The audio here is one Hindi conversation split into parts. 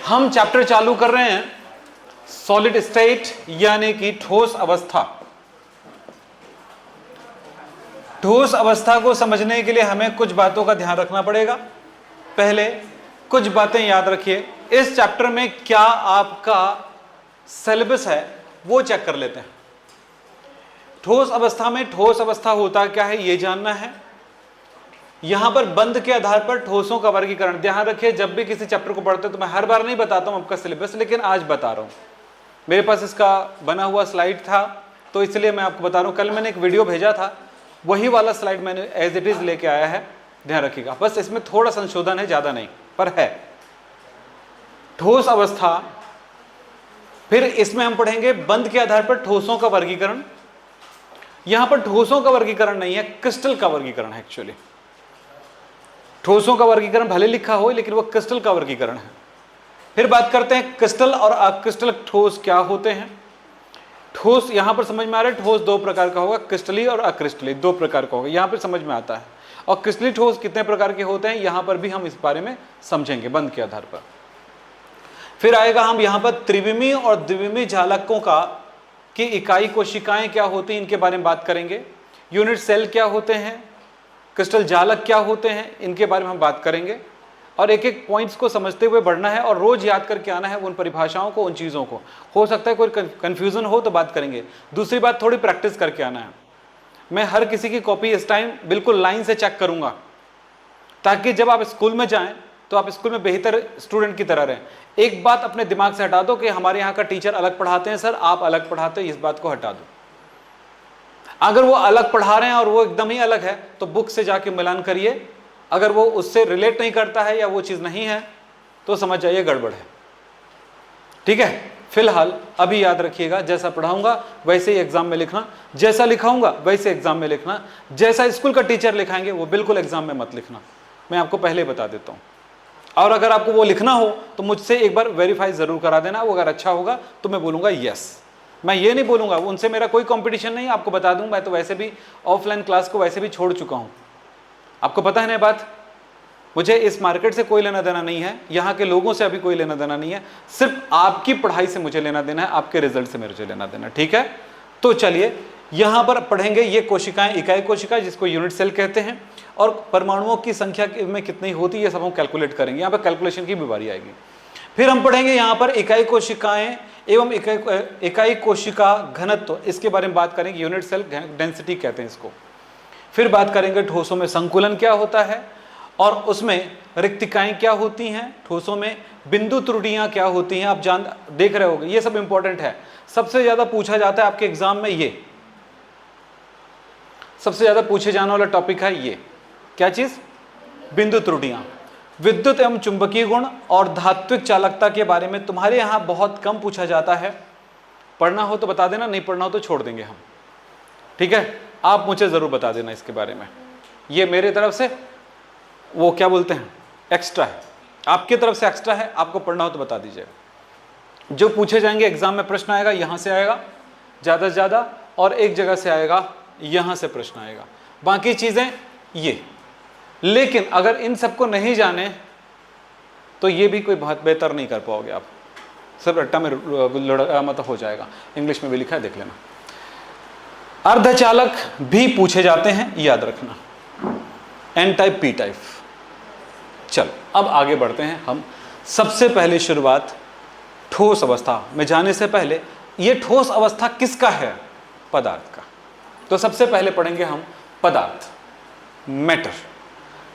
हम चैप्टर चालू कर रहे हैं सॉलिड स्टेट यानी कि ठोस अवस्था। ठोस अवस्था को समझने के लिए हमें कुछ बातों का ध्यान रखना पड़ेगा। पहले कुछ बातें याद रखिए। इस चैप्टर में क्या आपका सिलेबस है वो चेक कर लेते हैं। ठोस अवस्था में ठोस अवस्था होता क्या है ये जानना है। यहां पर बंध के आधार पर ठोसों का वर्गीकरण। ध्यान रखिए, जब भी किसी चैप्टर को पढ़ते हो तो मैं हर बार नहीं बताता हूं आपका सिलेबस, लेकिन आज बता रहा हूं। मेरे पास इसका बना हुआ स्लाइड था तो इसलिए मैं आपको बता रहा हूं। कल मैंने एक वीडियो भेजा था, वही वाला स्लाइड मैंने एज इट इज लेके आया है। ध्यान रखिएगा, बस इसमें थोड़ा संशोधन है, ज्यादा नहीं पर है। ठोस अवस्था, फिर इसमें हम पढ़ेंगे बंध के आधार पर ठोसों का वर्गीकरण। यहां पर ठोसों का वर्गीकरण नहीं है, क्रिस्टल का वर्गीकरण है। एक्चुअली ठोसों का वर्गीकरण भले लिखा हो लेकिन वो क्रिस्टल का वर्गीकरण है। फिर बात करते हैं क्रिस्टल और अक्रिस्टल ठोस क्या होते हैं। ठोस यहां पर समझ में आ रहा है, ठोस दो प्रकार का होगा, क्रिस्टली और अक्रिस्टली दो प्रकार का होगा, यहां पर समझ में आता है। और क्रिस्टली ठोस कितने प्रकार के होते हैं यहां पर भी हम इस बारे में समझेंगे बंध के आधार पर। फिर आएगा हम यहां पर त्रिविमी और द्विविमी जालकों का की इकाई कोशिकाएं क्या होती हैं इनके बारे में बात करेंगे। यूनिट सेल क्या होते हैं, क्रिस्टल जालक क्या होते हैं, इनके बारे में हम बात करेंगे। और एक एक पॉइंट्स को समझते हुए बढ़ना है और रोज याद करके आना है उन परिभाषाओं को, उन चीज़ों को। हो सकता है कोई कंफ्यूजन हो तो बात करेंगे। दूसरी बात, थोड़ी प्रैक्टिस करके आना है। मैं हर किसी की कॉपी इस टाइम बिल्कुल लाइन से चेक करूंगा ताकि जब आप स्कूल में जाएं तो आप स्कूल में बेहतर स्टूडेंट की तरह रहें। एक बात अपने दिमाग से हटा दो कि हमारे यहाँ का टीचर अलग पढ़ाते हैं सर, आप अलग पढ़ाते हैं, इस बात को हटा दो। अगर वो अलग पढ़ा रहे हैं और वो एकदम ही अलग है तो बुक से जाके मिलान करिए। अगर वो उससे रिलेट नहीं करता है या वो चीज़ नहीं है तो समझ जाइए गड़बड़ है। ठीक है, फिलहाल अभी याद रखिएगा, जैसा पढ़ाऊंगा वैसे ही एग्जाम में लिखना, जैसा लिखाऊंगा वैसे एग्जाम में लिखना, जैसा स्कूल का टीचर लिखाएंगे वो बिल्कुल एग्जाम में मत लिखना, मैं आपको पहले बता देता हूँ। और अगर आपको वो लिखना हो तो मुझसे एक बार वेरीफाई जरूर करा देना। वो अगर अच्छा होगा तो मैं बोलूँगा यस। मैं ये नहीं बोलूँगा, उनसे मेरा कोई कंपटीशन नहीं, आपको बता दूँ। मैं तो वैसे भी ऑफलाइन क्लास को वैसे भी छोड़ चुका हूँ, आपको पता है ना बात। मुझे इस मार्केट से कोई लेना देना नहीं है, यहाँ के लोगों से अभी कोई लेना देना नहीं है, सिर्फ आपकी पढ़ाई से मुझे लेना देना है, आपके रिजल्ट से मुझे लेना देना। ठीक है, तो चलिए यहाँ पर पढ़ेंगे ये कोशिकाएं, इकाई कोशिका जिसको यूनिट सेल कहते हैं, और परमाणुओं की संख्या में कितनी होती है ये सब हम कैलकुलेट करेंगे। यहाँ पर कैलकुलेशन की भी बारी आएगी। फिर हम पढ़ेंगे यहाँ पर इकाई कोशिकाएं एवं इकाई कोशिका घनत्व, इसके बारे में बात करेंगे। यूनिट सेल डेंसिटी कहते हैं इसको। फिर बात करेंगे ठोसों में संकुलन क्या होता है और उसमें रिक्तिकाएं क्या होती हैं, ठोसों में बिंदु त्रुटियां क्या होती हैं। आप देख रहे होंगे ये सब इंपॉर्टेंट है। सबसे ज्यादा पूछा जाता है आपके एग्जाम में, ये सबसे ज्यादा पूछे जाने वाला टॉपिक है। ये क्या चीज, बिंदु त्रुटियां। विद्युत एवं चुंबकीय गुण और धात्विक चालकता के बारे में तुम्हारे यहां बहुत कम पूछा जाता है। पढ़ना हो तो बता देना, नहीं पढ़ना हो तो छोड़ देंगे हम। ठीक है, आप मुझे जरूर बता देना इसके बारे में। ये मेरे तरफ से वो क्या बोलते हैं एक्स्ट्रा है, आपकी तरफ से एक्स्ट्रा है। आपको पढ़ना हो तो बता दीजिएगा। जो पूछे जाएंगे एग्जाम में प्रश्न आएगा, यहां से आएगा ज्यादा से ज्यादा, और एक जगह से आएगा, यहां से प्रश्न आएगा। बाकी चीजें ये, लेकिन अगर इन सबको नहीं जाने तो ये भी कोई बहुत बेहतर नहीं कर पाओगे आप, सिर्फ रट्टा में मतलब हो जाएगा। इंग्लिश में भी लिखा है, देख लेना। अर्धचालक भी पूछे जाते हैं, याद रखना, एन टाइप पी टाइप। चलो अब आगे बढ़ते हैं हम। सबसे पहले शुरुआत ठोस अवस्था में जाने से पहले, ये ठोस अवस्था किसका है, पदार्थ का। तो सबसे पहले पढ़ेंगे हम पदार्थ, मैटर।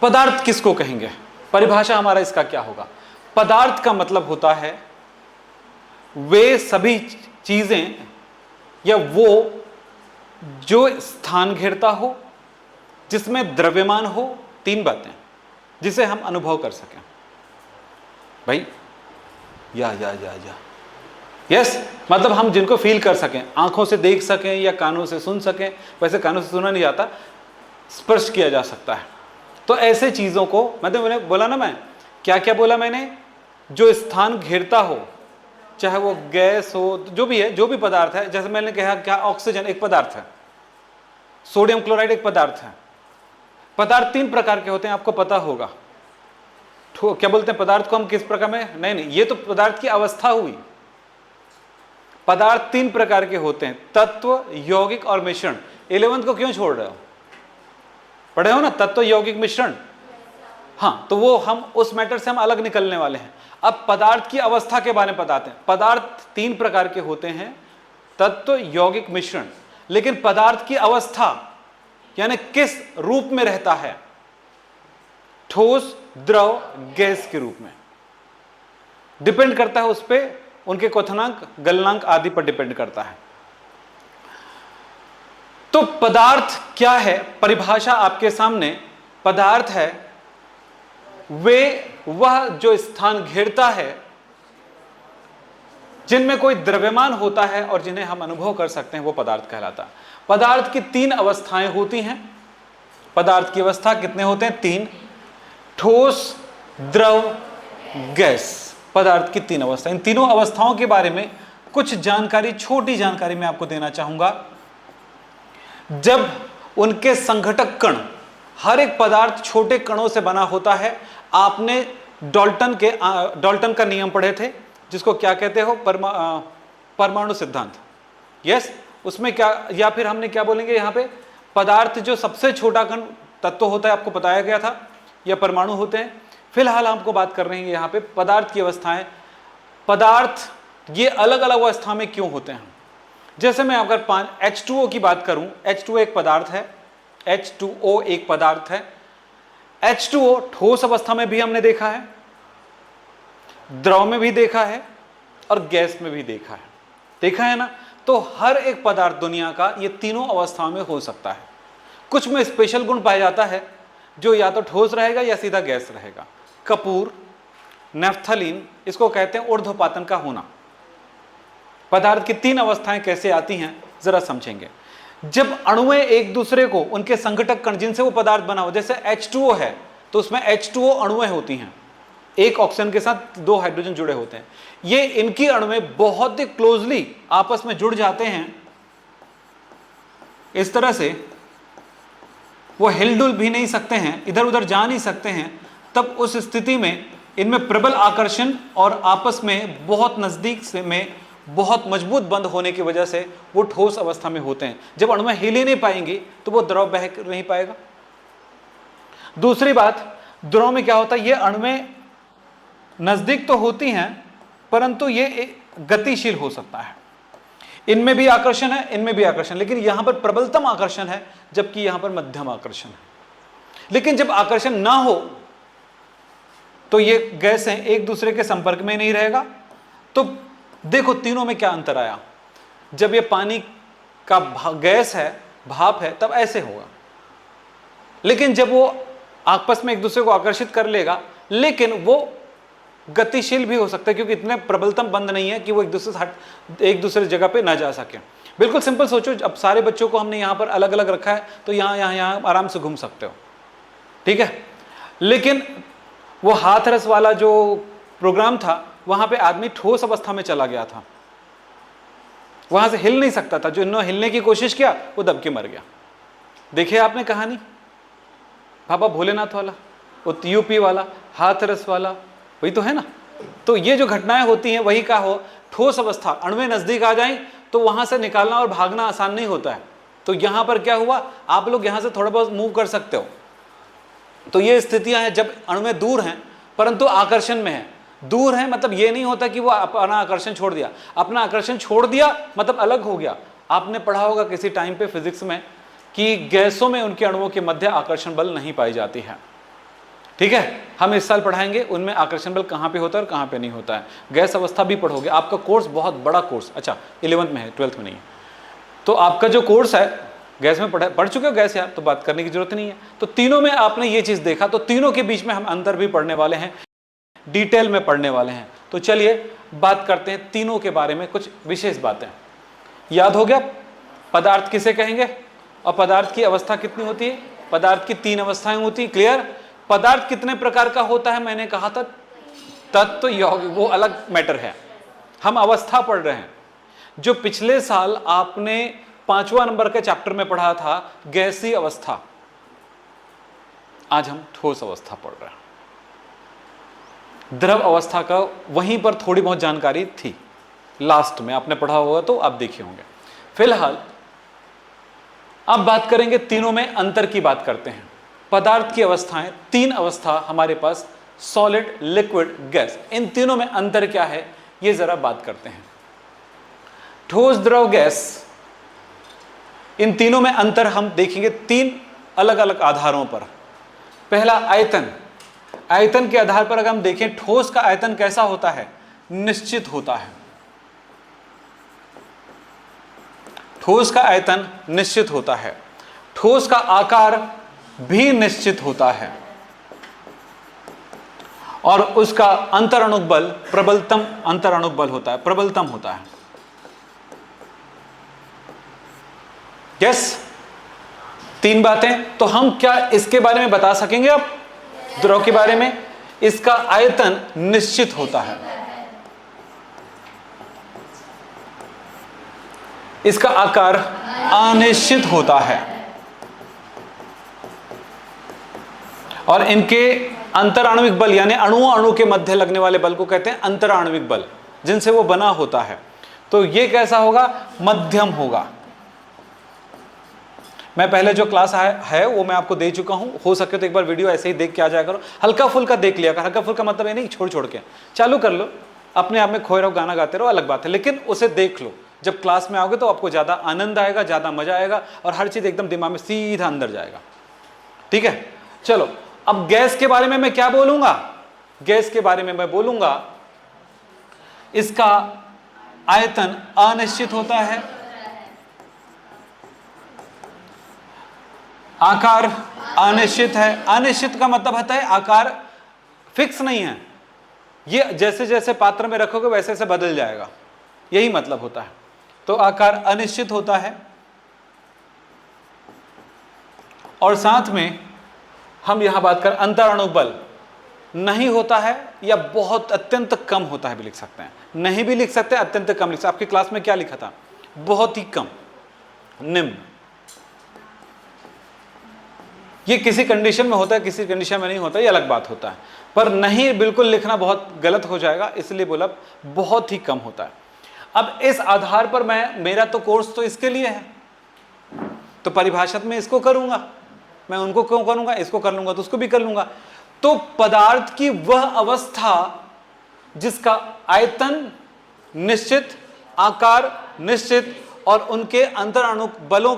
पदार्थ किसको कहेंगे, परिभाषा हमारा इसका क्या होगा। पदार्थ का मतलब होता है वे सभी चीजें या वो जो स्थान घेरता हो, जिसमें द्रव्यमान हो, तीन बातें जिसे हम अनुभव कर सकें। भाई या यस, मतलब हम जिनको फील कर सकें, आंखों से देख सकें या कानों से सुन सकें। वैसे कानों से सुना नहीं जाता, स्पर्श किया जा सकता है। तो ऐसे चीजों को मैंने बोला ना, मैं क्या क्या बोला मैंने, जो स्थान घेरता हो, चाहे वो गैस हो, जो भी है, जो भी पदार्थ है। जैसे मैंने कहा क्या ऑक्सीजन एक पदार्थ है, सोडियम क्लोराइड एक पदार्थ है। पदार्थ तीन प्रकार के होते हैं, आपको पता होगा। क्या बोलते हैं पदार्थ को हम किस प्रकार में, नहीं, ये तो पदार्थ की अवस्था हुई। पदार्थ 3 प्रकार के होते हैं, तत्व, यौगिक और मिश्रण। 11th को क्यों छोड़ रहे हो, पढ़े हो ना तत्व, यौगिक, मिश्रण। हाँ, तो वो हम उस मैटर से हम अलग निकलने वाले हैं। अब पदार्थ की अवस्था के बारे में बताते हैं। पदार्थ 3 प्रकार के होते हैं, तत्व, यौगिक, मिश्रण। लेकिन पदार्थ की अवस्था यानी किस रूप में रहता है, ठोस, द्रव, गैस के रूप में, डिपेंड करता है उस पे, उनके क्वथनांक, गलनांक आदि पर डिपेंड करता है। तो पदार्थ क्या है, परिभाषा आपके सामने। पदार्थ है वह जो स्थान घेरता है जिनमें कोई द्रव्यमान होता है और जिन्हें हम अनुभव कर सकते हैं, वो पदार्थ कहलाता है। पदार्थ की 3 अवस्थाएं होती हैं। पदार्थ की अवस्था कितने होते हैं, 3, ठोस, द्रव, गैस। पदार्थ की 3 अवस्था, इन तीनों अवस्थाओं के बारे में कुछ जानकारी, छोटी जानकारी मैं आपको देना चाहूंगा। जब उनके संघटक कण, हर एक पदार्थ छोटे कणों से बना होता है। आपने डाल्टन का नियम पढ़े थे, जिसको क्या कहते हो, परमाणु सिद्धांत। यस, उसमें क्या, या फिर हमने क्या बोलेंगे यहां पे, पदार्थ जो सबसे छोटा कण तत्व होता है, आपको बताया गया था, या परमाणु होते हैं। फिलहाल हमको बात कर रहे हैं यहाँ पे पदार्थ की अवस्थाएं। पदार्थ ये अलग अलग अवस्था में क्यों होते हैं। जैसे मैं अगर H2O की बात करूं, H2O एक पदार्थ है, H2O एक पदार्थ है। H2O ठोस अवस्था में भी हमने देखा है, द्रव में भी देखा है और गैस में भी देखा है ना। तो हर एक पदार्थ दुनिया का ये तीनों अवस्थाओं में हो सकता है। कुछ में स्पेशल गुण पाया जाता है, जो या तो ठोस रहेगा या सीधा गैस रहेगा। कपूर, नेफ्थलीन, इसको कहते हैं ऊर्ध्वपातन का होना। पदार्थ की 3 अवस्थाएं कैसे आती हैं जरा समझेंगे। जब अणुएं एक दूसरे को, उनके संघटक कण जिनसे वो पदार्थ बना हो, जैसे H2O है तो उसमें H2O अणुएं होती हैं, एक ऑक्सीजन के साथ 2 हाइड्रोजन जुड़े होते हैं। ये इनकी अणुएं बहुत ही क्लोजली आपस में जुड़ जाते हैं, इस तरह से वो हिलडुल भी नहीं सकते हैं, इधर उधर जा नहीं सकते हैं। तब उस स्थिति में इनमें प्रबल आकर्षण और आपस में बहुत नजदीक से में बहुत मजबूत बंध होने की वजह से वो ठोस अवस्था में होते हैं। जब अणुएं हिल ही नहीं पाएंगी तो वो द्रव बह नहीं पाएगा। दूसरी बात, द्रव में क्या होता है, ये अणुएं नजदीक तो होती हैं परंतु ये गतिशील हो सकता है। इनमें भी आकर्षण है, इनमें भी आकर्षण, लेकिन यहां पर प्रबलतम आकर्षण है जबकि यहां पर मध्यम आकर्षण है। लेकिन जब आकर्षण ना हो तो ये गैसें एक दूसरे के संपर्क में नहीं रहेगा। तो देखो तीनों में क्या अंतर आया। जब ये पानी का गैस है, भाप है, तब ऐसे होगा, लेकिन जब वो आपस में एक दूसरे को आकर्षित कर लेगा, लेकिन वो गतिशील भी हो सकता है क्योंकि इतने प्रबलतम बंध नहीं है कि वो एक दूसरे जगह पे ना जा सके। बिल्कुल सिंपल सोचो, अब सारे बच्चों को हमने यहाँ पर अलग अलग रखा है तो यहाँ आराम से घूम सकते हो, ठीक है। लेकिन वो हाथरस वाला जो प्रोग्राम था वहां पे आदमी ठोस अवस्था में चला गया था, वहां से हिल नहीं सकता था। जो इन्होंने हिलने की कोशिश किया वो दब के मर गया। देखिए आपने कहानी, बाबा भोलेनाथ वाला, वो यूपी वाला, हाथरस वाला, वही तो है ना। तो ये जो घटनाएं होती हैं वही का हो, ठोस अवस्था, अणुएं नजदीक आ जाएं तो वहां से निकालना और भागना आसान नहीं होता है। तो यहां पर क्या हुआ, आप लोग यहां से थोड़ा बहुत मूव कर सकते हो। तो ये स्थितियां हैं जब अणुएं दूर हैं परंतु आकर्षण में है। दूर है मतलब ये नहीं होता कि वो अपना आकर्षण छोड़ दिया, अपना आकर्षण छोड़ दिया मतलब अलग हो गया। आपने पढ़ा होगा किसी टाइम पे फिजिक्स में कि गैसों में उनके अणुओं के मध्य आकर्षण बल नहीं पाई जाती है, ठीक है। हम इस साल पढ़ाएंगे उनमें आकर्षण बल कहाँ पे होता है और कहाँ पे नहीं होता है। गैस अवस्था भी पढ़ोगे, आपका कोर्स बहुत बड़ा कोर्स, अच्छा 11th में है, 12th में नहीं है। तो आपका जो कोर्स है गैस में पढ़ चुके हो गैस यार, तो बात करने की जरूरत नहीं है। तो तीनों में आपने ये चीज देखा, तो तीनों के बीच में हम अंतर भी पढ़ने वाले हैं, डिटेल में पढ़ने वाले हैं। तो चलिए बात करते हैं तीनों के बारे में, कुछ विशेष बातें। याद हो गया पदार्थ किसे कहेंगे और पदार्थ की अवस्था कितनी होती है। पदार्थ की 3 अवस्थाएं होती है, क्लियर। पदार्थ कितने प्रकार का होता है, मैंने कहा था तत्व, यौगिक, वो अलग मैटर है। हम अवस्था पढ़ रहे हैं। जो पिछले साल आपने 5वां नंबर के चैप्टर में पढ़ा था गैसीय अवस्था, आज हम ठोस अवस्था पढ़ रहे हैं। द्रव अवस्था का वहीं पर थोड़ी बहुत जानकारी थी, लास्ट में आपने पढ़ा होगा तो आप देखे होंगे। फिलहाल अब बात करेंगे, तीनों में अंतर की बात करते हैं। पदार्थ की अवस्थाएं, तीन अवस्था हमारे पास, सॉलिड, लिक्विड, गैस, इन तीनों में अंतर क्या है ये जरा बात करते हैं। ठोस, द्रव, गैस, इन तीनों में अंतर हम देखेंगे तीन अलग अलग आधारों पर। पहला आयतन, आयतन के आधार पर अगर हम देखें ठोस का आयतन कैसा होता है, निश्चित होता है। ठोस का आयतन निश्चित होता है, ठोस का आकार भी निश्चित होता है, और उसका अंतरणुक बल प्रबलतम अंतरणुक बल होता है, प्रबलतम होता है। यस, तीन बातें। तो हम क्या इसके बारे में बता सकेंगे अब, द्रव के बारे में? इसका आयतन निश्चित होता है, इसका आकार अनिश्चित होता है, और इनके अंतराण्विक बल यानी अणु के मध्य लगने वाले बल को कहते हैं अंतराण्विक बल, जिनसे वो बना होता है। तो ये कैसा होगा, मध्यम होगा। मैं पहले जो क्लास है वो मैं आपको दे चुका हूं, हो सके तो एक बार वीडियो ऐसे ही देख के आ जाया करो, हल्का फुल्का देख लिया करो। हल्का फुल्का मतलब ये नहीं छोड़ छोड़ के चालू कर लो, अपने आप में खोए रहो, गाना गाते रहो, अलग बात है, लेकिन उसे देख लो। जब क्लास में आओगे तो आपको ज़्यादा आनंद आएगा, ज़्यादा मजा आएगा, और हर चीज़ एकदम दिमाग में सीधा अंदर जाएगा। ठीक है, चलो अब गैस के बारे में मैं क्या बोलूंगा? गैस के बारे में मैं बोलूंगा इसका आयतन अनिश्चित होता है, आकार अनिश्चित है। अनिश्चित का मतलब होता है आकार फिक्स नहीं है, ये जैसे जैसे पात्र में रखोगे वैसे वैसे बदल जाएगा, यही मतलब होता है। तो आकार अनिश्चित होता है, और साथ में हम यहां बात कर अंतराणुक बल नहीं होता है, या बहुत अत्यंत कम होता है भी लिख सकते हैं, नहीं भी लिख सकते हैं, अत्यंत कम लिख सकते हैं। आपकी क्लास में क्या लिखा था? बहुत ही कम, निम्न। ये किसी कंडीशन में होता है, किसी कंडीशन में नहीं होता, ये अलग बात होता है, पर नहीं बिल्कुल लिखना बहुत गलत हो जाएगा, इसलिए बोला बहुत ही कम होता है। अब इस आधार पर मेरा तो कोर्स तो इसके लिए है, तो परिभाषित में इसको करूंगा, मैं उनको क्यों करूंगा, इसको कर लूंगा तो उसको भी कर लूंगा। तो पदार्थ की वह अवस्था जिसका आयतन निश्चित, आकार निश्चित, और उनके अंतराणुक बलों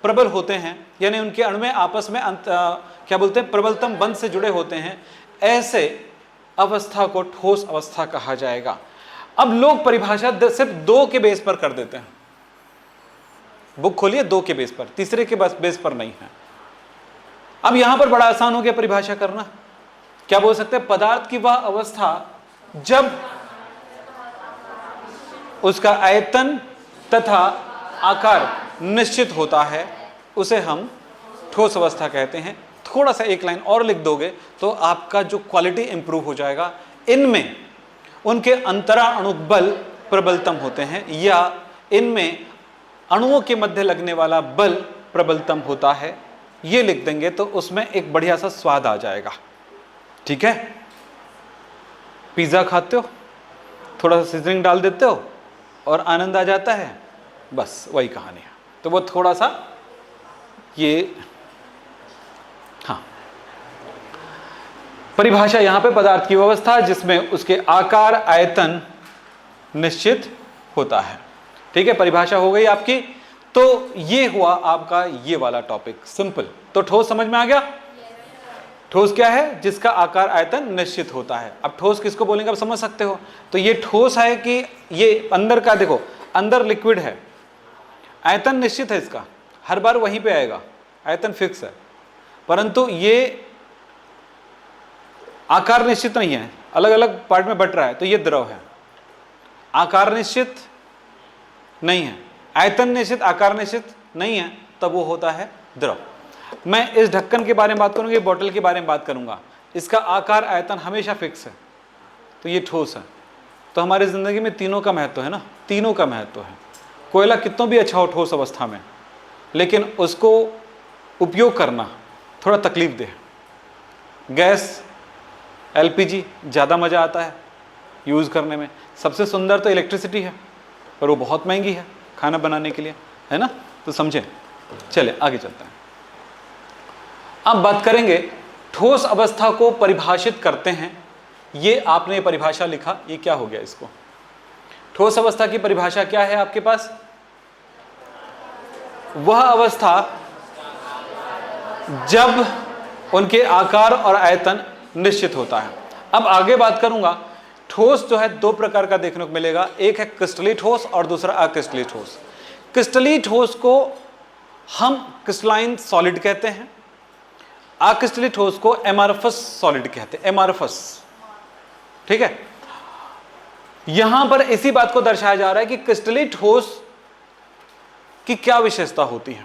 प्रबल होते हैं, यानी उनके अणु में आपस में क्या बोलते हैं, प्रबलतम बंध से जुड़े होते हैं, ऐसे अवस्था को ठोस अवस्था कहा जाएगा। अब लोग परिभाषा सिर्फ दो के बेस पर कर देते हैं, बुक खोलिए, दो के बेस पर, तीसरे के बेस पर नहीं है। अब यहां पर बड़ा आसान हो गया परिभाषा करना। क्या बोल सकते हैं? पदार्थ की वह अवस्था जब उसका आयतन तथा आकार निश्चित होता है, उसे हम ठोस अवस्था कहते हैं। थोड़ा सा एक लाइन और लिख दोगे तो आपका जो क्वालिटी इंप्रूव हो जाएगा। इनमें उनके अंतराणुक बल प्रबलतम होते हैं, या इनमें अणुओं के मध्य लगने वाला बल प्रबलतम होता है, ये लिख देंगे तो उसमें एक बढ़िया सा स्वाद आ जाएगा। ठीक है, पिज्जा खाते हो, थोड़ा सा सीजनिंग डाल देते हो और आनंद आ जाता है, बस वही कहानी है। तो वो थोड़ा सा ये, हाँ, परिभाषा यहां पे पदार्थ की व्यवस्था जिसमें उसके आकार आयतन निश्चित होता है। ठीक है, परिभाषा हो गई आपकी। तो ये हुआ आपका ये वाला टॉपिक, सिंपल। तो ठोस समझ में आ गया? ठोस क्या है? जिसका आकार आयतन निश्चित होता है। अब ठोस किसको बोलेंगे आप समझ सकते हो। तो ये ठोस है कि ये अंदर का, देखो अंदर लिक्विड है, आयतन निश्चित है, इसका हर बार वहीं पे आएगा, आयतन फिक्स है, परंतु ये आकार निश्चित नहीं है, अलग अलग पार्ट में बट रहा है। तो ये द्रव है, आकार निश्चित नहीं है, आयतन निश्चित, आकार निश्चित नहीं है, तब वो होता है द्रव। मैं इस ढक्कन के बारे में बात करूंगा, बोतल के बारे में बात करूंगा, इसका आकार आयतन हमेशा फिक्स है, तो ये ठोस है। तो हमारी जिंदगी में तीनों का महत्व है ना, तीनों का महत्व है। कोयला कितना भी अच्छा हो ठोस अवस्था में, लेकिन उसको उपयोग करना थोड़ा तकलीफ दे। गैस एलपीजी ज़्यादा मज़ा आता है यूज़ करने में, सबसे सुंदर तो इलेक्ट्रिसिटी है, पर वो बहुत महंगी है खाना बनाने के लिए, है ना। तो समझें, चले आगे चलते हैं। अब बात करेंगे ठोस अवस्था को परिभाषित करते हैं। ये आपने ये परिभाषा लिखा, ये क्या हो गया इसको? ठोस अवस्था की परिभाषा क्या है आपके पास? वह अवस्था जब उनके आकार और आयतन निश्चित होता है। अब आगे बात करूंगा, ठोस जो है दो प्रकार का देखने को मिलेगा, एक है क्रिस्टलीय ठोस और दूसरा अक्रिस्टलीय ठोस। क्रिस्टलीय ठोस को हम क्रिस्टलाइन सॉलिड कहते हैं, अक्रिस्टलीय ठोस को एमॉर्फस सॉलिड कहते हैं, एमॉर्फस, ठीक है। यहां पर इसी बात को दर्शाया जा रहा है कि क्रिस्टलीय ठोस की क्या विशेषता होती है।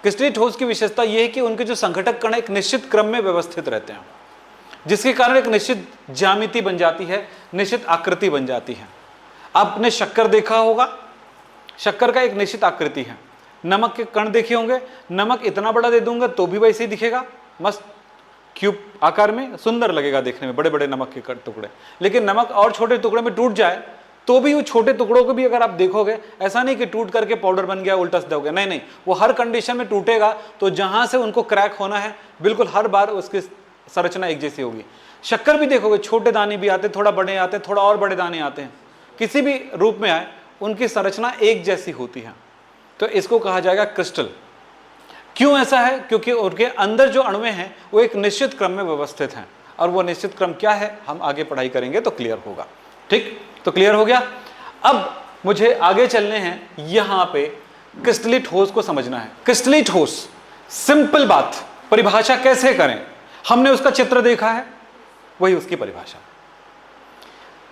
क्रिस्टलीय ठोस की विशेषता यह है कि उनके जो संघटक कण एक निश्चित क्रम में व्यवस्थित रहते हैं, जिसके कारण एक निश्चित ज्यामिति बन जाती है, निश्चित आकृति बन जाती है। आपने शक्कर देखा होगा, शक्कर का एक निश्चित आकृति है। नमक के कण देखे होंगे, नमक इतना बड़ा दे दूंगा तो भी वैसे ही दिखेगा, मस्त क्यूब आकार में, सुंदर लगेगा देखने में, बड़े बड़े नमक के टुकड़े। लेकिन नमक और छोटे टुकड़े में टूट जाए तो भी वो छोटे टुकड़ों को भी अगर आप देखोगे, ऐसा नहीं कि टूट करके पाउडर बन गया उल्टा सीधा हो गया, नहीं नहीं, वो हर कंडीशन में टूटेगा। तो जहां से उनको क्रैक होना है बिल्कुल हर बार उसकी संरचना एक जैसी होगी। शक्कर भी देखोगे, छोटे दाने भी आते, थोड़ा बड़े आते हैं, थोड़ा और बड़े दाने आते हैं, किसी भी रूप में आए उनकी संरचना एक जैसी होती है। तो इसको कहा जाएगा क्रिस्टल। क्यों ऐसा है? क्योंकि उनके अंदर जो अणुएं हैं वो एक निश्चित क्रम में व्यवस्थित हैं, और वो निश्चित क्रम क्या है हम आगे पढ़ाई करेंगे तो क्लियर होगा। ठीक, तो क्लियर हो गया। अब मुझे आगे चलने हैं, यहां पे क्रिस्टलीय ठोस को समझना है। क्रिस्टलीय ठोस, सिंपल बात, परिभाषा कैसे करें, हमने उसका चित्र देखा है, वही उसकी परिभाषा।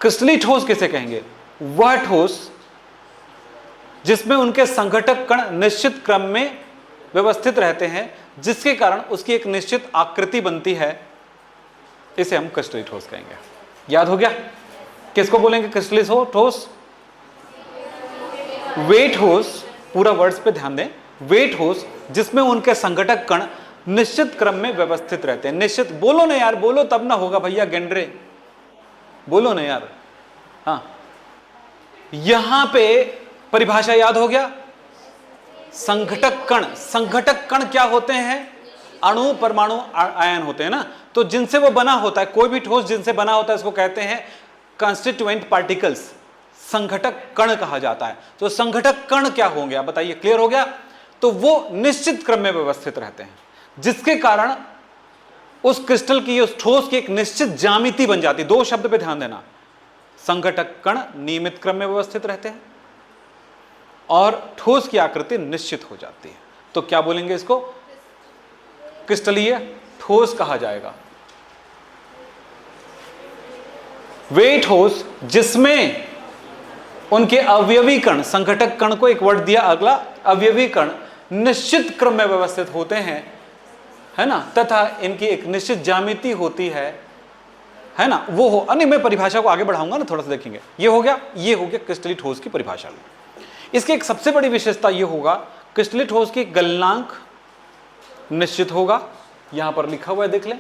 क्रिस्टलीय ठोस किसे कहेंगे? वह ठोस जिसमें उनके संघटक कण निश्चित क्रम में व्यवस्थित रहते हैं, जिसके कारण उसकी एक निश्चित आकृति बनती है, इसे हम क्रिस्टलीय ठोस कहेंगे। याद हो गया? किसको बोलेंगे क्रिस्टलीय ठोस? वे ठोस, पूरा वर्ड्स पे ध्यान दें, वे ठोस जिसमें उनके संघटक कण निश्चित क्रम में व्यवस्थित रहते हैं। निश्चित, बोलो ना यार, बोलो तब ना होगा भैया, गेंडरे बोलो ना यार। हाँ, यहां पे परिभाषा याद हो गया। संघटक कण, संघटक कण क्या होते हैं? अणु, परमाणु, आयन होते हैं ना। तो जिनसे वो बना होता है, कोई भी ठोस जिनसे बना होता है उसको कहते हैं कंस्टिट्यूएंट पार्टिकल्स, संघटक कण कहा जाता है। तो संघटक कण क्या होंगे आप बताइए, क्लियर हो गया? तो वो निश्चित क्रम में व्यवस्थित रहते हैं, जिसके कारण उस क्रिस्टल की, उस ठोस की एक निश्चित ज्यामिति बन जाती है। दो शब्द पे ध्यान देना, संघटक कण नियमित क्रम में व्यवस्थित रहते हैं और ठोस की आकृति निश्चित हो जाती है। तो क्या बोलेंगे इसको? क्रिस्टलीय ठोस कहा जाएगा। वे ठोस जिसमें उनके अवयवी कण, संघटक कण को एक वर्ड दिया अगला, अवयवी कण निश्चित क्रम में व्यवस्थित होते हैं, है ना, तथा इनकी एक निश्चित ज्यामिति होती है ना, वो हो। नहीं, मैं परिभाषा को आगे बढ़ाऊंगा ना, थोड़ा सा देखेंगे। ये हो गया, ये हो गया क्रिस्टलीय ठोस की परिभाषा। इसकी एक सबसे बड़ी विशेषता ये होगा, क्रिस्टलीय ठोस की गलनांक निश्चित होगा, यहां पर लिखा हुआ है देख लें,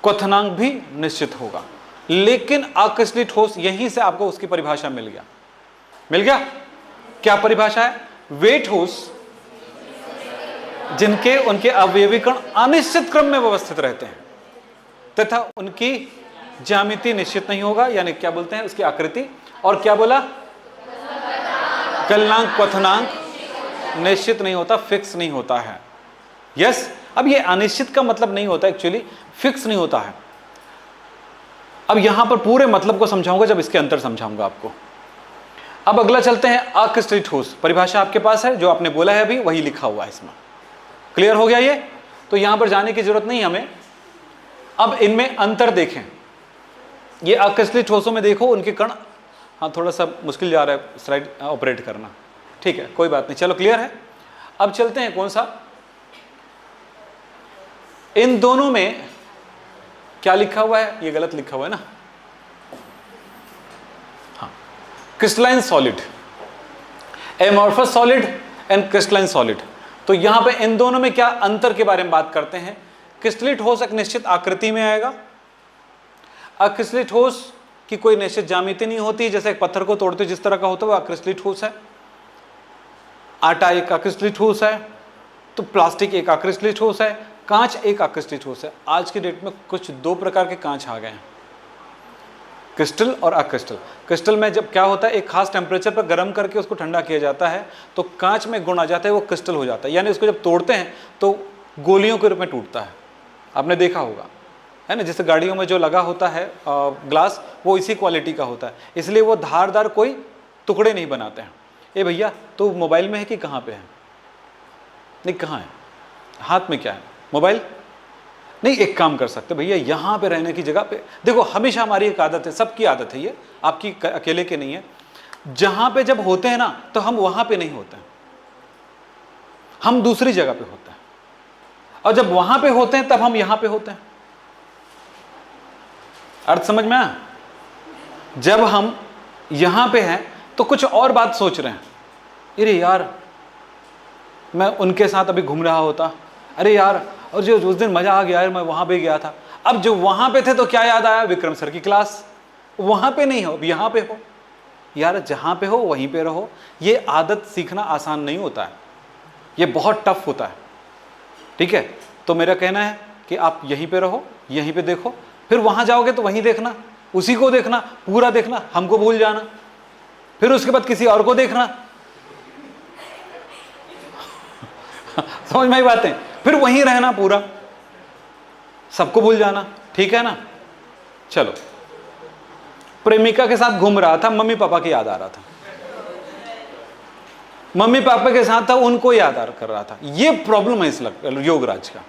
क्वथनांक भी निश्चित होगा। लेकिन अक्रिस्टलीय ठोस, यहीं से आपको उसकी परिभाषा मिल गया। मिल गया? क्या परिभाषा है? वे ठोस जिनके उनके अवयवी कण अनिश्चित क्रम में व्यवस्थित रहते हैं तथा उनकी ज्यामिति निश्चित नहीं होगा, यानी क्या बोलते हैं उसकी आकृति, और क्या बोला? गलनांक, क्वथनांक निश्चित नहीं होता, फिक्स नहीं होता है। यस, अब ये अनिश्चित का मतलब नहीं होता, एक्चुअली फिक्स नहीं होता है। अब यहां पर पूरे मतलब को समझाऊंगा जब इसके अंतर समझाऊंगा आपको। अब अगला चलते हैं अक्रिस्टलीय ठोस। परिभाषा आपके पास है, जो आपने बोला है अभी वही लिखा हुआ है इसमें। क्लियर हो गया ये? तो यहां पर जाने की जरूरत नहीं हमें। अब इनमें अंतर देखें। ये अक्रिस्टलीय ठोसों में देखो उनके कण, हाँ थोड़ा सा मुश्किल जा रहा है स्लाइड ऑपरेट करना, ठीक है, कोई बात नहीं, चलो क्लियर है। अब चलते हैं कौन सा, इन दोनों में क्या लिखा हुआ है? ये गलत लिखा हुआ है ना, हाँ, crystalline solid, amorphous solid and crystalline solid. तो यहां पे इन दोनों में क्या अंतर के बारे में बात करते हैं। क्रिस्टलीय ठोस एक निश्चित आकृति में आएगा अक्रिस्टलीय ठोस की कोई निश्चित ज्यामिति नहीं होती, जैसे एक पत्थर को तोड़ते जिस तरह का होता है वो अक्रिस्टलीय ठोस है। आटा एक अक्रिस्टलीय ठोस है, तो प्लास्टिक एक अक्रिस्टलीय ठोस है, कांच एक अक्रिस्टलीय ठोस है। आज की डेट में कुछ दो प्रकार के कांच आ गए हैं, क्रिस्टल और अक्रिस्टल। क्रिस्टल में जब क्या होता है, एक खास टेम्परेचर पर गर्म करके उसको ठंडा किया जाता है तो कांच में गुण आ जाता है, वो क्रिस्टल हो जाता है। यानी उसको जब तोड़ते हैं तो गोलियों के रूप में टूटता है, आपने देखा होगा, है ना। जैसे गाड़ियों में जो लगा होता है ग्लास, वो इसी क्वालिटी का होता है, इसलिए वो धारदार कोई टुकड़े नहीं बनाते हैं। ए भैया, तो मोबाइल में है कि कहाँ पे है? नहीं, कहाँ है? हाथ में क्या है? मोबाइल नहीं। एक काम कर सकते भैया, यहाँ पे रहने की जगह पे देखो, हमेशा हमारी एक आदत है, सबकी आदत है, ये आपकी अकेले के नहीं है। जहां पे जब होते हैं ना तो हम वहां पे नहीं होते हैं, हम दूसरी जगह पे होते हैं, और जब वहां पे होते हैं तब हम यहां पे होते हैं। अर्थ समझ में आया? जब हम यहां पे हैं तो कुछ और बात सोच रहे हैं, अरे यार मैं उनके साथ अभी घूम रहा होता, अरे यार और जो उस दिन मजा आ गया यार, मैं वहां पे गया था। अब जो वहां पे थे तो क्या याद आया? विक्रम सर की क्लास। वहां पे नहीं हो, अब यहां पे हो। यार जहां पे हो वहीं पे रहो। ये आदत सीखना आसान नहीं होता है, ये बहुत टफ होता है, ठीक है। तो मेरा कहना है कि आप यहीं पे रहो, यहीं पे देखो, फिर वहां जाओगे तो वहीं देखना, उसी को देखना, पूरा देखना, हमको भूल जाना, फिर उसके बाद किसी और को देखना। समझ में आई बातें? फिर वहीं रहना पूरा, सबको भूल जाना, ठीक है ना। चलो, प्रेमिका के साथ घूम रहा था, मम्मी पापा की याद आ रहा था, मम्मी पापा के साथ था, उनको याद कर रहा था। ये प्रॉब्लम है इस योगराज का।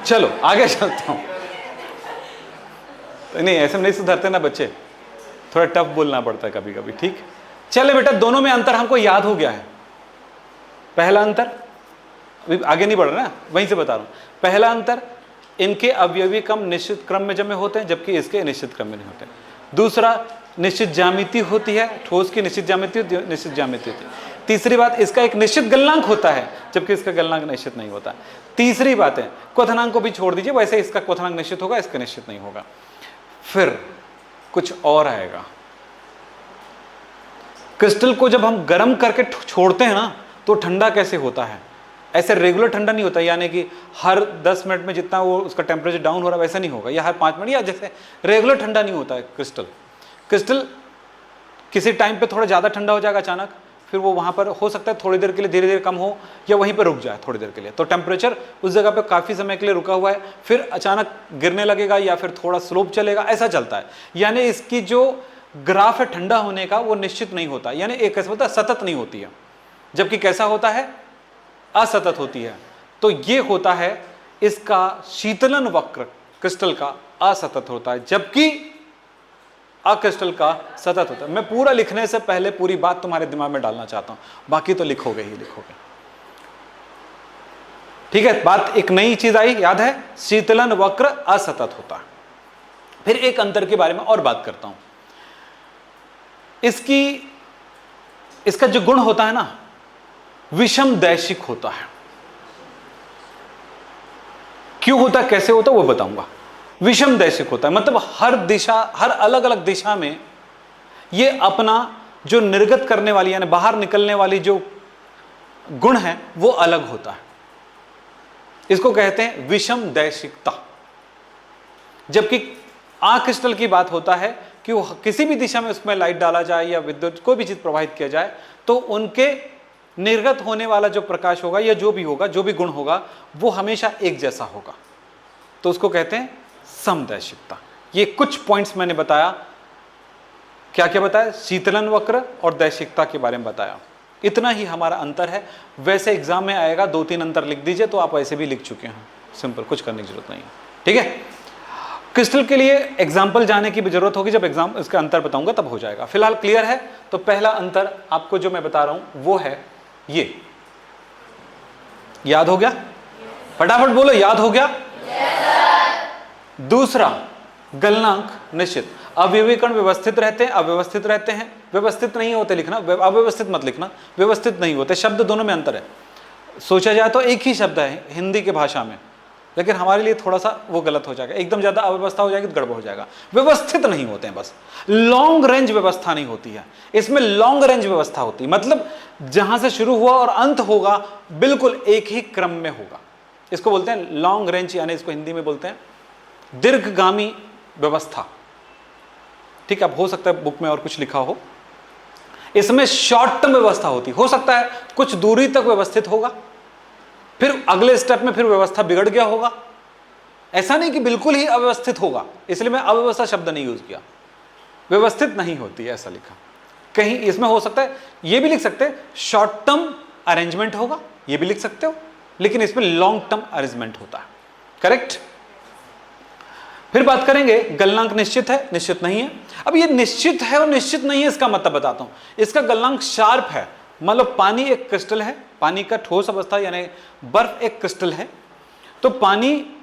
चलो आगे चलता हूं। नहीं, ऐसे नहीं सुधरते ना बच्चे, थोड़ा टफ बोलना पड़ता है कभी कभी, ठीक। चले बेटा, दोनों में अंतर हमको याद हो गया है। पहला अंतर, आगे नहीं बढ़ रहा ना, वहीं से बता रहा हूं। पहला अंतर, इनके अवयवी कम निश्चित क्रम में जमे होते हैं, जबकि इसके निश्चित क्रम में नहीं होते। दूसरा, निश्चित ज्यामिति होती है, ठोस की निश्चित ज्यामिति होती है। तीसरी बात, इसका एक निश्चित गलनांक होता है, जबकि इसका गलनांक निश्चित नहीं होता। तीसरी बात है, क्वथनांक को भी छोड़ दीजिए, वैसे इसका क्वथनांक निश्चित होगा, इसका निश्चित नहीं होगा। फिर कुछ और आएगा, क्रिस्टल को जब हम गर्म करके छोड़ते हैं ना तो ठंडा कैसे होता है? ऐसे रेगुलर ठंडा नहीं होता, यानी कि हर 10 मिनट में जितना वो उसका टेम्परेचर डाउन हो रहा है वैसा नहीं होगा, या हर 5 मिनट, या जैसे रेगुलर ठंडा नहीं होता है क्रिस्टल किसी टाइम पे थोड़ा ज़्यादा ठंडा हो जाएगा अचानक, फिर वो वहाँ पर हो सकता है थोड़ी देर के लिए धीरे धीरे कम हो, या वहीं पर रुक जाए थोड़ी देर के लिए। तो टेम्परेचर उस जगह पे काफ़ी समय के लिए रुका हुआ है, फिर अचानक गिरने लगेगा या फिर थोड़ा स्लोप चलेगा, ऐसा चलता है। यानी इसकी जो ग्राफ है ठंडा होने का वो निश्चित नहीं होता, यानी एक कैसे होता है, सतत नहीं होती है, जबकि कैसा होता है, असतत होती है। तो ये होता है इसका शीतलन वक्र क्रिस्टल का असतत होता है, जबकि अक्रिस्टल का सतत होता है। मैं पूरा लिखने से पहले पूरी बात तुम्हारे दिमाग में डालना चाहता हूं, बाकी तो लिखोगे ही लिखोगे, ठीक है। बात एक नई चीज आई, याद है, शीतलन वक्र असतत होता है। फिर एक अंतर के बारे में और बात करता हूं। इसका जो गुण होता है ना, विषम दैशिक होता है। क्यों होता है, कैसे होता है, वो बताऊंगा। विषम दैशिक होता है मतलब हर दिशा, हर अलग अलग दिशा में ये अपना जो निर्गत करने वाली यानी बाहर निकलने वाली जो गुण है वो अलग होता है। इसको कहते हैं विषम दैशिकता। जबकि क्रिस्टल की बात होता है कि वो किसी भी दिशा में उसमें लाइट डाला जाए या विद्युत कोई भी चीज प्रवाहित किया जाए तो उनके निर्गत होने वाला जो प्रकाश होगा या जो भी होगा, जो भी गुण होगा, वो हमेशा एक जैसा होगा। तो उसको कहते हैं समदैशिकता। ये कुछ पॉइंट्स मैंने बताया, क्या क्या बताया, शीतलन वक्र और दैशिकता के बारे में बताया। इतना ही हमारा अंतर है। वैसे एग्जाम में आएगा 2-3 अंतर लिख दीजिए, तो आप ऐसे भी लिख चुके हैं, सिंपल, कुछ करने की जरूरत नहीं है, ठीक है। क्रिस्टल के लिए एग्जाम्पल जाने की भी जरूरत होगी, जब एग्जाम इसका अंतर बताऊंगा तब हो जाएगा। फिलहाल क्लियर है। तो पहला अंतर आपको जो मैं बता रहा हूं वो है ये, याद हो गया? फटाफट बोलो, याद हो गया? दूसरा, गलनांक निश्चित। अवयवी कण व्यवस्थित रहते हैं, अव्यवस्थित रहते हैं। व्यवस्थित नहीं होते लिखना, अव्यवस्थित मत लिखना, व्यवस्थित नहीं होते। शब्द दोनों में अंतर है। सोचा जाए तो एक ही शब्द है हिंदी के भाषा में, लेकिन हमारे लिए थोड़ा सा वो गलत हो जाएगा, एकदम ज्यादा अव्यवस्था हो जाएगी तो गड़बड़ हो जाएगा। व्यवस्थित नहीं होते हैं, बस लॉन्ग रेंज व्यवस्था नहीं होती है इसमें, लॉन्ग रेंज व्यवस्था होती है, मतलब जहां से शुरू हुआ और अंत होगा बिल्कुल एक ही क्रम में होगा। इसको बोलते हैं लॉन्ग रेंज, यानी इसको हिंदी में बोलते हैं दीर्घगामी व्यवस्था। ठीक है, अब हो सकता है बुक में और कुछ लिखा हो। इसमें शॉर्ट टर्म व्यवस्था होती, हो सकता है कुछ दूरी तक व्यवस्थित होगा, फिर अगले स्टेप में फिर व्यवस्था बिगड़ गया होगा। ऐसा नहीं कि बिल्कुल ही अव्यवस्थित होगा, इसलिए मैं अव्यवस्था शब्द नहीं यूज किया, व्यवस्थित नहीं होती है ऐसा लिखा। कहीं इसमें हो सकता है ये भी लिख सकते हैं शॉर्ट टर्म अरेंजमेंट होगा, ये भी लिख सकते हो, लेकिन इसमें लॉन्ग टर्म अरेंजमेंट होता है। करेक्ट। फिर बात करेंगे गलनांक निश्चित है, निश्चित नहीं है। अब ये निश्चित है और निश्चित नहीं है, इसका मतलब बताता हूं। इसका गलनांक शार्प है, मतलब पानी एक क्रिस्टल है, पानी का ठोस अवस्था यानी बर्फ एक क्रिस्टल है, तो पानी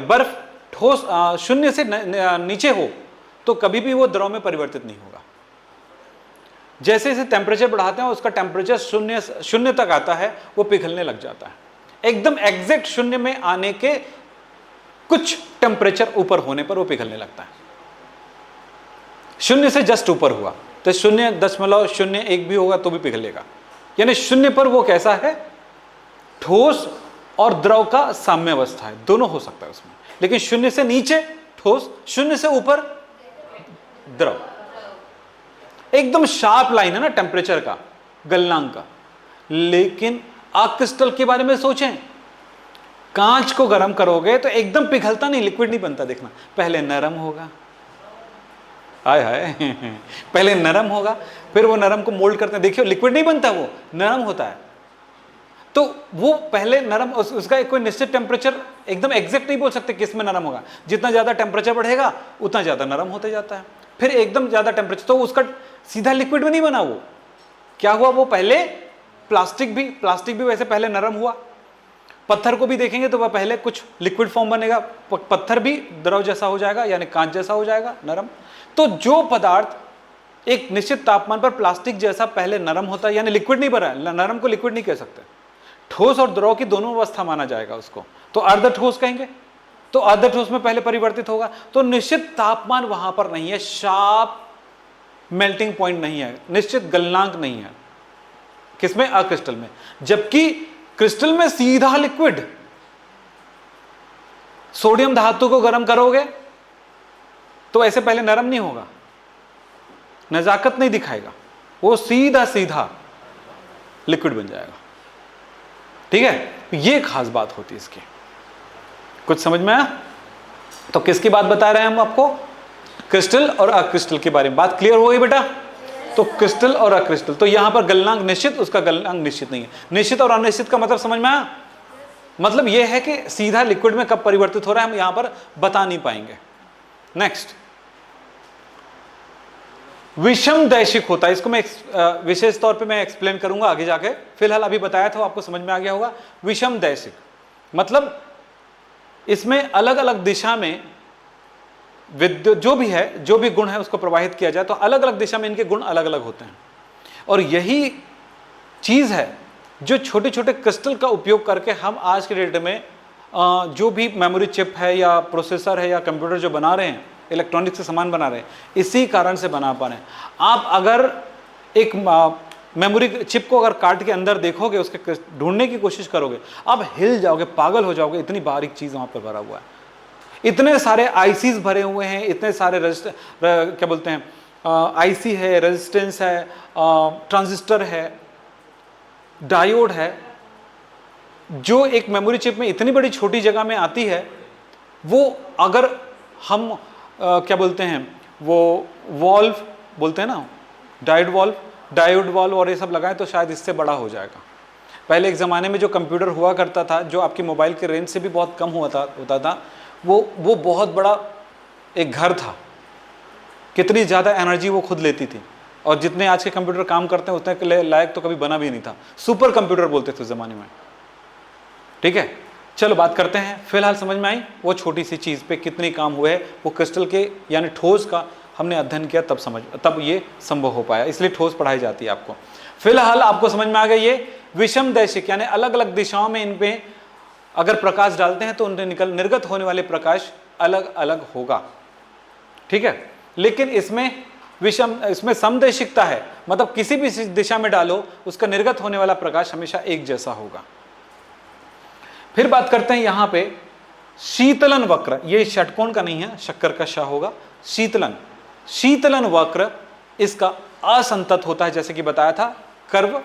बर्फ ठोस शून्य से नीचे हो तो कभी भी वो द्रव में परिवर्तित नहीं होगा। जैसे जैसे टेम्परेचर बढ़ाते हैं उसका टेम्परेचर शून्य तक आता है, वो पिघलने लग जाता है। एकदम एग्जैक्ट शून्य में आने के कुछ टेम्परेचर ऊपर होने पर वो पिघलने लगता है। शून्य से जस्ट ऊपर हुआ तो 0.01 भी होगा तो भी पिघलेगा, यानी शून्य पर वो कैसा है, ठोस और द्रव का साम्य अवस्था है, दोनों हो सकता है उसमें। लेकिन शून्य से नीचे ठोस, शून्य से ऊपर द्रव, एकदम शार्प लाइन है ना टेम्परेचर का, गलनांक का। लेकिन क्रिस्टल के बारे में सोचें, कांच को गर्म करोगे तो एकदम पिघलता नहीं, लिक्विड नहीं बनता। देखना पहले नरम होगा, हाय हाय पहले नरम होगा, फिर वो नरम को मोल्ड करते हैं, देखियो लिक्विड नहीं बनता, वो नरम होता है। तो वो पहले नरम, उसका एक कोई निश्चित टेम्परेचर एकदम एग्जैक्ट नहीं बोल सकते किस में नरम होगा, जितना ज्यादा टेम्परेचर बढ़ेगा उतना ज्यादा नरम होते जाता है। फिर एकदम ज्यादा टेम्परेचर तो उसका सीधा लिक्विड में नहीं बना, वो क्या हुआ, वो पहले प्लास्टिक भी वैसे पहले नरम हुआ। पत्थर को भी देखेंगे तो वह पहले कुछ लिक्विड फॉर्म बनेगा, पत्थर भी द्रव जैसा हो जाएगा, यानी कांच जैसा हो जाएगा, नरम। तो जो पदार्थ एक निश्चित तापमान पर प्लास्टिक जैसा पहले नरम होता है, यानी लिक्विड नहीं बना, नरम को लिक्विड नहीं कह सकते, ठोस और द्रव की दोनों अवस्था माना जाएगा उसको, तो अर्ध ठोस कहेंगे। तो अर्ध ठोस में पहले परिवर्तित होगा, तो निश्चित तापमान वहां पर नहीं है, शार्प मेल्टिंग पॉइंट नहीं है, निश्चित गलनांक नहीं है, किसमें, अक्रिस्टल में। जबकि क्रिस्टल में सीधा लिक्विड, सोडियम धातु को गर्म करोगे तो ऐसे पहले नरम नहीं होगा, नजाकत नहीं दिखाएगा, वो सीधा सीधा लिक्विड बन जाएगा। ठीक है, ये खास बात होती है इसकी। कुछ समझ में आया? तो किसकी बात बता रहे हैं हम आपको, क्रिस्टल और अक्रिस्टल के बारे में बात क्लियर हो गई बेटा। तो क्रिस्टल और अक्रिस्टल, तो यहां पर गलनांक निश्चित, उसका गलनांक निश्चित नहीं है। निश्चित और अनिश्चित का मतलब समझ में आया? मतलब यह है कि सीधा लिक्विड में कब परिवर्तित हो रहा है हम यहां पर बता नहीं पाएंगे। नेक्स्ट, विषम दैशिक होता है, इसको मैं विशेष तौर पे मैं एक्सप्लेन करूंगा आगे जाके, फिलहाल अभी बताया था आपको समझ में आ गया होगा। विषम दैशिक मतलब इसमें अलग अलग दिशा में विद्युत जो भी गुण है उसको प्रवाहित किया जाए, तो अलग अलग दिशा में इनके गुण अलग अलग होते हैं। और यही चीज है जो छोटे छोटे क्रिस्टल का उपयोग करके हम आज के डेट में जो भी मेमोरी चिप है या प्रोसेसर है या कंप्यूटर जो बना रहे हैं, इलेक्ट्रॉनिक्स से सामान बना रहे हैं, इसी कारण से बना पा रहे हैं। आप अगर एक मेमोरी चिप को अगर काट के अंदर देखोगे, उसके ढूंढने की कोशिश करोगे, आप हिल जाओगे, पागल हो जाओगे, इतनी बारीक चीज वहां पर भरा हुआ है। इतने सारे आईसीज भरे हुए हैं, इतने सारे क्या बोलते हैं, आईसी है, रेजिस्टेंस है, ट्रांजिस्टर है, डायोड है, जो एक मेमोरी चिप में इतनी बड़ी छोटी जगह में आती है। वो अगर हम क्या बोलते हैं, वो वॉल्व बोलते हैं ना, डायोड वॉल्व और ये सब लगाएं तो शायद इससे बड़ा हो जाएगा। पहले एक ज़माने में जो कंप्यूटर हुआ करता था, जो आपकी मोबाइल के रेंज से भी बहुत कम होता था, वो बहुत बड़ा एक घर था। कितनी ज़्यादा एनर्जी वो खुद लेती थी, और जितने आज के कंप्यूटर काम करते हैं उतने लायक तो कभी बना भी नहीं था। सुपर कंप्यूटर बोलते थे उस ज़माने में। ठीक है, चलो बात करते हैं। फिलहाल समझ में आई वो छोटी सी चीज़ पे कितने काम हुए हैं, वो क्रिस्टल के यानी ठोस का हमने अध्ययन किया, तब ये संभव हो पाया, इसलिए ठोस पढ़ाई जाती है आपको। फिलहाल आपको समझ में आ गया ये विषम दैशिक, यानी अलग अलग दिशाओं में इन पे अगर प्रकाश डालते हैं तो उनसे निर्गत होने वाले प्रकाश अलग अलग होगा, ठीक है। लेकिन इसमें समदैशिकता है, मतलब किसी भी दिशा में डालो उसका निर्गत होने वाला प्रकाश हमेशा एक जैसा होगा। फिर बात करते हैं यहां पे शीतलन वक्र, ये षटकोण का नहीं है, शक्कर का श होगा, शीतलन वक्र इसका असंतत होता है, जैसे कि बताया था, कर्व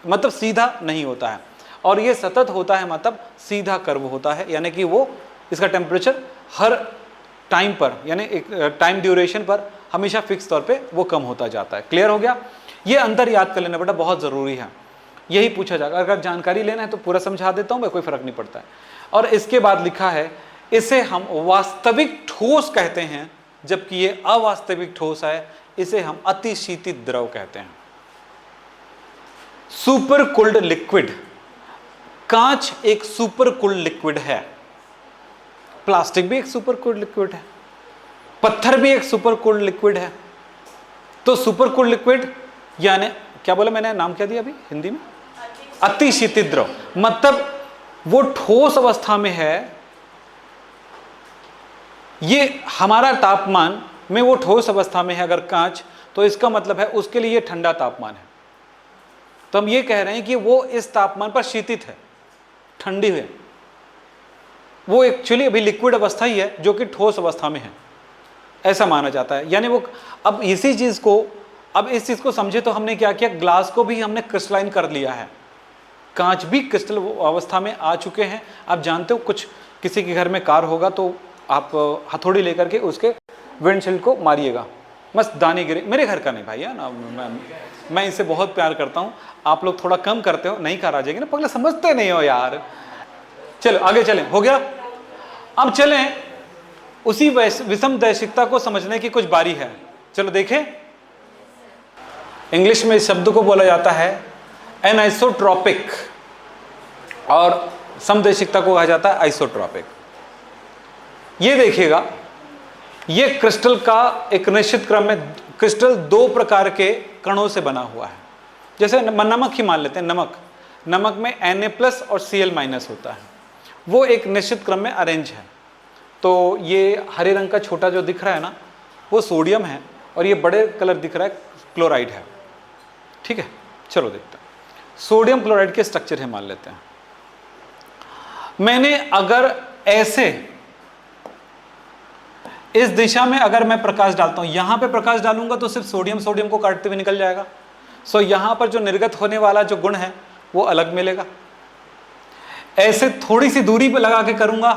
मतलब सीधा नहीं होता है, और ये सतत होता है मतलब सीधा कर्व होता है, यानी कि वो इसका टेम्परेचर हर टाइम पर यानी एक टाइम ड्यूरेशन पर हमेशा फिक्स तौर पे वो कम होता जाता है। क्लियर हो गया? ये अंतर याद कर लेना बेटा, बहुत ज़रूरी है, यही पूछा जाएगा। अगर जानकारी लेना है तो पूरा समझा देता हूँ मैं, कोई फर्क नहीं पड़ता है। और इसके बाद लिखा है इसे हम वास्तविक ठोस कहते हैं, जबकि ये अवास्तविक ठोस है, इसे हम अतिशीतित द्रव कहते हैं। सुपर कूल्ड लिक्विड, कांच एक सुपर कूल्ड लिक्विड है, प्लास्टिक भी एक सुपर कूल्ड लिक्विड है, पत्थर भी एक सुपर कूल्ड लिक्विड है। तो सुपर कूल्ड लिक्विड यानी क्या बोला मैंने, नाम क्या दिया अभी हिंदी में? अतिशीतित द्रव, मतलब वो ठोस अवस्था में है, ये हमारा तापमान में वो ठोस अवस्था में है अगर कांच, तो इसका मतलब है उसके लिए ये ठंडा तापमान है। तो हम ये कह रहे हैं कि वो इस तापमान पर शीतित है, ठंडी है, वो एक्चुअली अभी लिक्विड अवस्था ही है जो कि ठोस अवस्था में है, ऐसा माना जाता है। यानी वो अब इसी चीज को, अब इस चीज को समझे तो हमने क्या किया, ग्लास को भी हमने क्रिस्टलाइन कर लिया है, कांच भी क्रिस्टल अवस्था में आ चुके हैं। आप जानते हो कुछ किसी के घर में कार होगा तो आप हथौड़ी लेकर के उसके विंडशील्ड को मारिएगा, बस दाने गिरे। मेरे घर का नहीं भाई है ना, मैं इनसे बहुत प्यार करता हूँ, आप लोग थोड़ा कम करते हो, नहीं कार आ जाएगी ना, पगले समझते नहीं हो यार। चलो आगे चलें, हो गया। अब चलें उसी विषम दैशिकता को समझने की कुछ बारी है। चलो देखें, इंग्लिश में इस शब्द को बोला जाता है एनआइसोट्रॉपिक, और समदैशिकता को कहा जाता है आइसोट्रॉपिक। ये देखिएगा, ये क्रिस्टल का एक निश्चित क्रम में, क्रिस्टल दो प्रकार के कणों से बना हुआ है। जैसे नमक ही मान लेते हैं, नमक में Na+ और Cl- होता है, वो एक निश्चित क्रम में अरेंज है। तो ये हरे रंग का छोटा जो दिख रहा है ना, वो सोडियम है, और ये बड़े कलर दिख रहा है क्लोराइड है, ठीक है। चलो देखते हैं, सोडियम क्लोराइड के स्ट्रक्चर है मान लेते हैं। मैंने अगर ऐसे इस दिशा में अगर मैं प्रकाश डालता हूं, यहां पे प्रकाश डालूंगा तो सिर्फ सोडियम को काटते हुए निकल जाएगा। सो यहां पर जो निर्गत होने वाला जो गुण है वो अलग मिलेगा। ऐसे थोड़ी सी दूरी पे लगा के करूंगा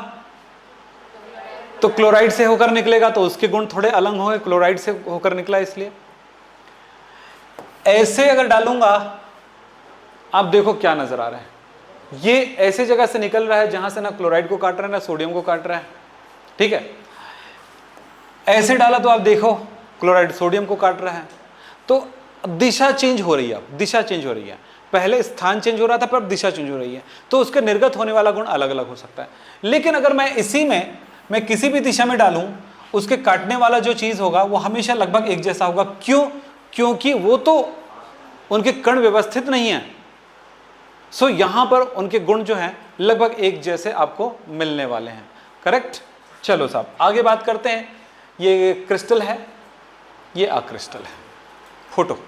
तो क्लोराइड से होकर निकलेगा, तो उसके गुण थोड़े अलग होंगे, क्लोराइड से होकर निकला इसलिए। ऐसे अगर डालूंगा, आप देखो क्या नजर आ रहा है, ये ऐसे जगह से निकल रहा है जहां से ना क्लोराइड को काट रहा है ना सोडियम को काट रहा है, ठीक है। ऐसे डाला तो आप देखो क्लोराइड सोडियम को काट रहा है, तो दिशा चेंज हो रही है, अब दिशा चेंज हो रही है। पहले स्थान चेंज हो रहा था, पर अब दिशा चेंज हो रही है, तो उसके निर्गत होने वाला गुण अलग अलग हो सकता है। लेकिन अगर मैं इसी में मैं किसी भी दिशा में डालूं, उसके काटने वाला जो चीज होगा वो हमेशा लगभग एक जैसा होगा। क्यों? क्योंकि वो तो उनके कण व्यवस्थित नहीं है, सो यहां पर उनके गुण जो हैं लगभग एक जैसे आपको मिलने वाले हैं। करेक्ट? चलो साहब आगे बात करते हैं। ये क्रिस्टल है, ये अक्रिस्टल है। फोटो,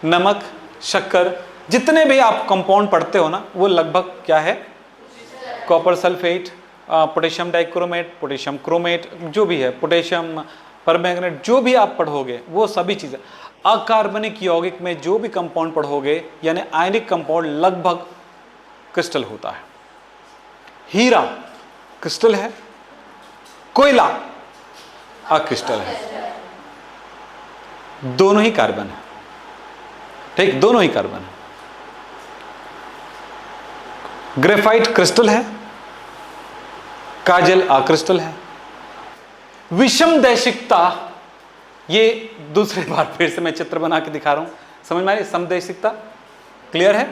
नमक, शक्कर, जितने भी आप कंपाउंड पढ़ते हो ना, वो लगभग क्या है, copper sulphate, potassium dichromate, potassium chromate, जो भी है, पोटेशियम परमैंगनेट, जो भी आप पढ़ोगे वो सभी चीजें। अकार्बनिक यौगिक में जो भी कंपाउंड पढ़ोगे, यानी आयनिक कंपाउंड, लगभग क्रिस्टल होता है। हीरा क्रिस्टल है, कोयला अक्रिस्टल है, दोनों ही कार्बन है, ठीक, दोनों ही कार्बन है। ग्रेफाइट क्रिस्टल है, काजल अक्रिस्टल है। विषम दैशिकता, ये दूसरी बार फिर से मैं चित्र बना के दिखा रहा हूं, समझ में आ रही? समदैशिकता क्लियर है?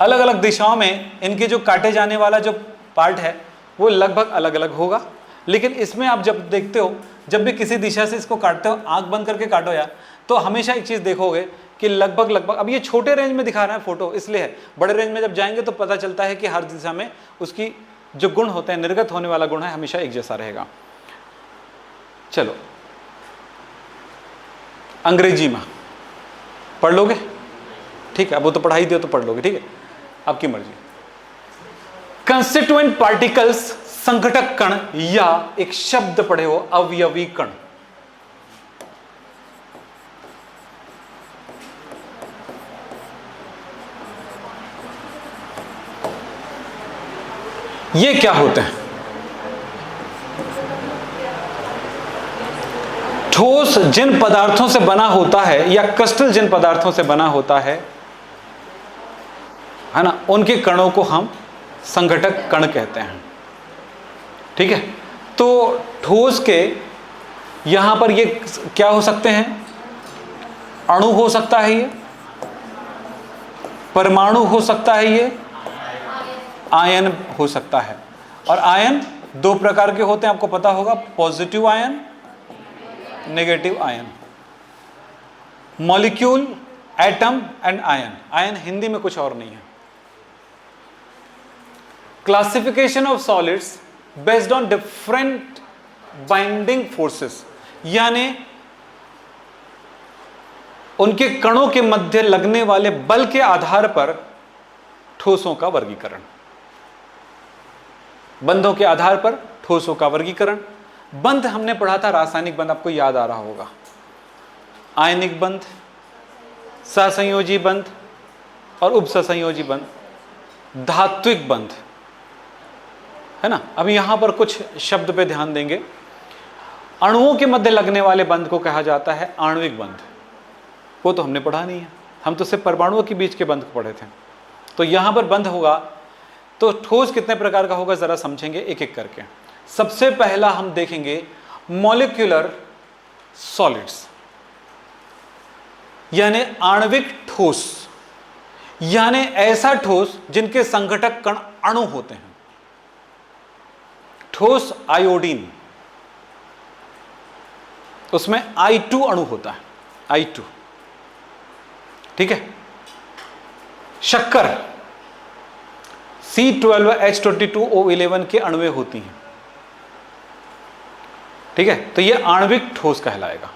अलग अलग दिशाओं में इनके जो काटे जाने वाला जो पार्ट है वो लगभग अलग अलग होगा, लेकिन इसमें आप जब देखते हो, जब भी किसी दिशा से इसको काटते हो, आंख बंद करके काटो यार, तो हमेशा एक चीज देखोगे कि लगभग अब ये छोटे रेंज में दिखा रहा है फोटो इसलिए है, बड़े रेंज में जब जाएंगे तो पता चलता है कि हर दिशा में उसकी जो गुण होते हैं, निर्गत होने वाला गुण है, हमेशा एक जैसा रहेगा। चलो अंग्रेजी में पढ़ लोगे? ठीक है, अब वो तो पढ़ाई दियो तो पढ़ लोगे, ठीक है, आपकी मर्जी। कंस्टिट्यूएंट पार्टिकल्स संघटक कण, या एक शब्द पढ़े हो अवयवी कण। ये क्या होते हैं? ठोस जिन पदार्थों से बना होता है या क्रिस्टल जिन पदार्थों से बना होता है ना, उनके कणों को हम संघटक कण कहते हैं। ठीक है, तो ठोस के यहां पर ये क्या हो सकते हैं? अणु हो सकता है, ये परमाणु हो सकता है, ये आयन हो सकता है। और आयन दो प्रकार के होते हैं, आपको पता होगा, positive ion, negative ion. Molecule, atom and ion. Ion Hindi में कुछ और नहीं है। Classification of solids based on different binding forces, यानी उनके कणों के मध्य लगने वाले बल के आधार पर ठोसों का वर्गीकरण। बंधों के आधार पर ठोसों का वर्गीकरण। बंध हमने पढ़ा था, रासायनिक बंध, आपको याद आ रहा होगा। आयनिक बंध, सहसंयोजी बंध और उपसहसंयोजी बंध, धात्विक बंध, है ना। अब यहां पर कुछ शब्द पे ध्यान देंगे। अणुओं के मध्य लगने वाले बंध को कहा जाता है आणविक बंध। वो तो हमने पढ़ा नहीं है, हम तो सिर्फ परमाणुओं के बीच के बंध को पढ़े थे। तो यहां पर बंध होगा तो ठोस कितने प्रकार का होगा, जरा समझेंगे एक एक करके। सबसे पहला हम देखेंगे मॉलिक्यूलर सॉलिड्स, यानी आणविक ठोस, यानी ऐसा ठोस जिनके संघटक कण अणु होते हैं। ठोस आयोडीन, उसमें I2 अणु होता है, I2, ठीक है। शक्कर C12H22O11 के अणुएं होती हैं, ठीक है। तो यह आणविक ठोस कहलाएगा।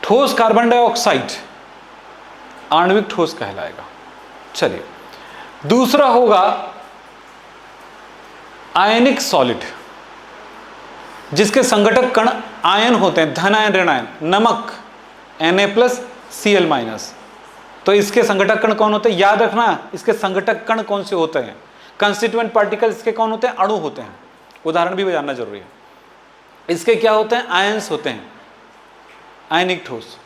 ठोस कार्बन डाइऑक्साइड आणविक ठोस कहलाएगा। चलिए, दूसरा होगा आयनिक सॉलिड, जिसके संघटक कण आयन होते हैं, धन आयन, ऋण आयन। नमक Na+Cl-। तो इसके संघटक कण कौन होते हैं? याद रखना, इसके संघटक कण कौन से होते हैं? कंस्टिट्यूएंट पार्टिकल इसके कौन होते हैं? अणु होते हैं। उदाहरण भी जानना जरूरी है। इसके क्या होते हैं? आयंस होते हैं। आयनिक ठोस,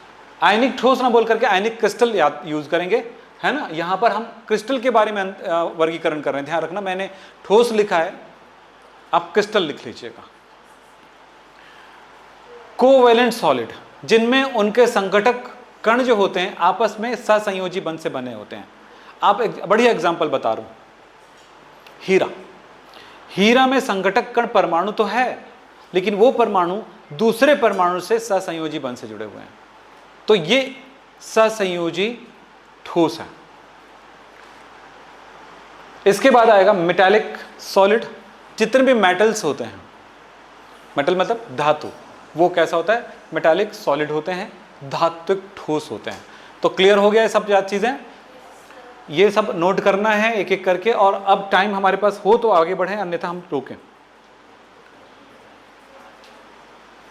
आयनिक ठोस ना बोल करके आयनिक क्रिस्टल याद यूज करेंगे, है ना। यहां पर हम क्रिस्टल के बारे में वर्गीकरण कर रहे हैं, ध्यान रखना। मैंने ठोस लिखा है, आप क्रिस्टल लिख लीजिएगा। कोवैलेंट सॉलिड, जिनमें उनके संघटक कण जो होते हैं आपस में सहसंयोजी बंध से बने होते हैं। आप एक बढ़िया एग्जांपल बता रहा हूं, हीरा। हीरा में संघटक कण परमाणु तो है, लेकिन वो परमाणु दूसरे परमाणु से सहसंयोजी बंध से जुड़े हुए हैं, तो ये सहसंयोजी ठोस है। इसके बाद आएगा मेटालिक सॉलिड। जितने भी मेटल्स होते हैं, मेटल मतलब धातु, वो कैसा होता है? मेटालिक सॉलिड होते हैं, धात्विक ठोस होते हैं। तो क्लियर हो गया ये सब चीजें, ये सब नोट करना है एक एक करके। और अब टाइम हमारे पास हो तो आगे बढ़े, अन्यथा हम रोकें।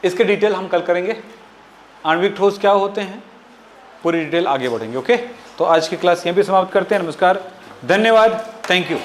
इसके डिटेल हम कल करेंगे। आणविक ठोस क्या होते हैं, पूरी डिटेल आगे बढ़ेंगे। ओके, तो आज की क्लास यहीं पे समाप्त करते हैं। नमस्कार, धन्यवाद, थैंक यू।